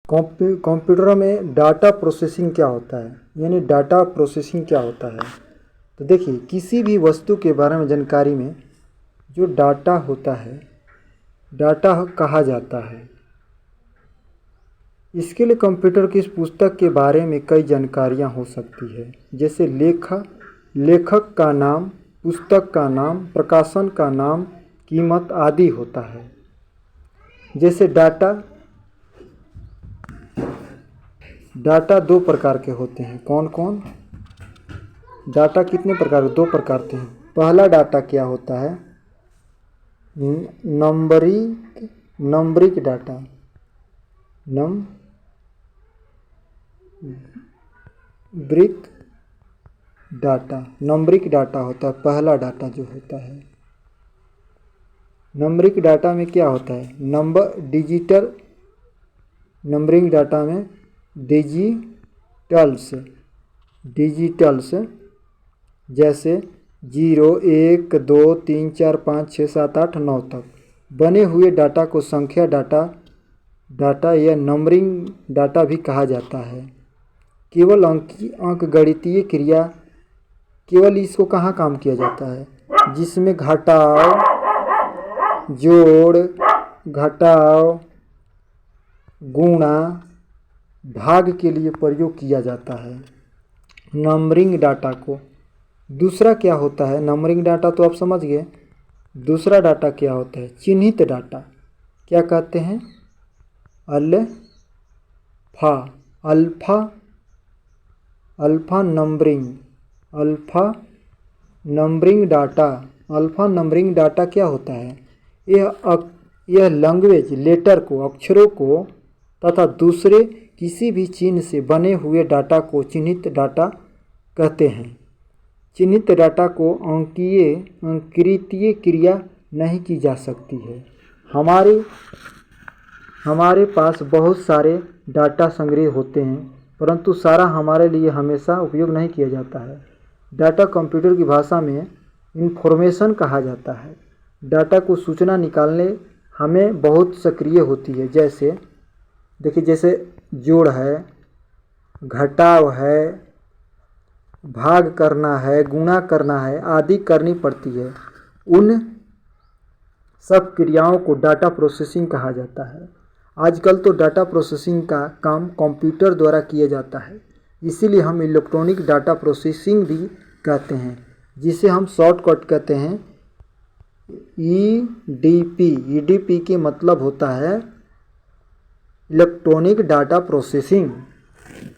Computer में data processing क्या होता है, यानी डाटा प्रोसेसिंग क्या होता है। तो देखिए, किसी भी वस्तु के बारे में जानकारी में जो डाटा होता है, डाटा कहा जाता है। इसके लिए कंप्यूटर की इस पुस्तक के बारे में कई जानकारियां हो सकती है, जैसे लेखक का नाम, पुस्तक का नाम, प्रकाशन का नाम, कीमत आदि होता है। जैसे डाटा दो प्रकार के होते हैं। कौन कौन? डाटा कितने प्रकार के? दो प्रकार के हैं। पहला डाटा क्या होता है? Numeric data. नंबरिक डाटा होता है पहला डाटा जो होता है। नंबरिक डाटा में क्या होता है? नंबरिंग डाटा में डिजिटल्स जैसे 0, 1, 2, 3, 4, 5, 6, 7, 8, 9 तक बने हुए डाटा को संख्या डाटा या नंबरिंग डाटा भी कहा जाता है। केवल अंकगणितीय क्रिया, केवल इसको कहाँ काम किया जाता है? जिसमें जोड़, घटाव, गुणा, भाग के लिए प्रयोग किया जाता है नंबरिंग डाटा को। दूसरा क्या होता है? नंबरिंग डाटा तो आप समझ गए। दूसरा डाटा क्या होता है? चिन्हित डाटा। क्या कहते हैं? Alpha numbering data. Alpha numbering data क्या होता है? यह लैंग्वेज लेटर को, अक्षरों को तथा दूसरे किसी भी चिन्ह से बने हुए डाटा को चिन्हित डाटा कहते हैं। चिन्हित डाटा को अंकीय क्रिया नहीं की जा सकती है। हमारे पास बहुत सारे डाटा संग्रह होते हैं, परंतु सारा हमारे लिए हमेशा उपयोग नहीं किया जाता है। डाटा कंप्यूटर की भाषा में इंफॉर्मेशन कहा जाता है। डाटा को सूचना निकालने हमें बहुत सक्रिय होती है। जैसे देखिए, जैसे जोड़ है, घटाव है, भाग करना है, गुणा करना है आदि करनी पड़ती है। उन सब क्रियाओं को डाटा प्रोसेसिंग कहा जाता है। आजकल तो डाटा प्रोसेसिंग का काम कंप्यूटर द्वारा किया जाता है, इसीलिए हम इलेक्ट्रॉनिक डाटा प्रोसेसिंग भी कहते हैं, जिसे हम शॉर्टकट कहते हैं EDP। EDP के मतलब होता है इलेक्ट्रॉनिक डाटा प्रोसेसिंग।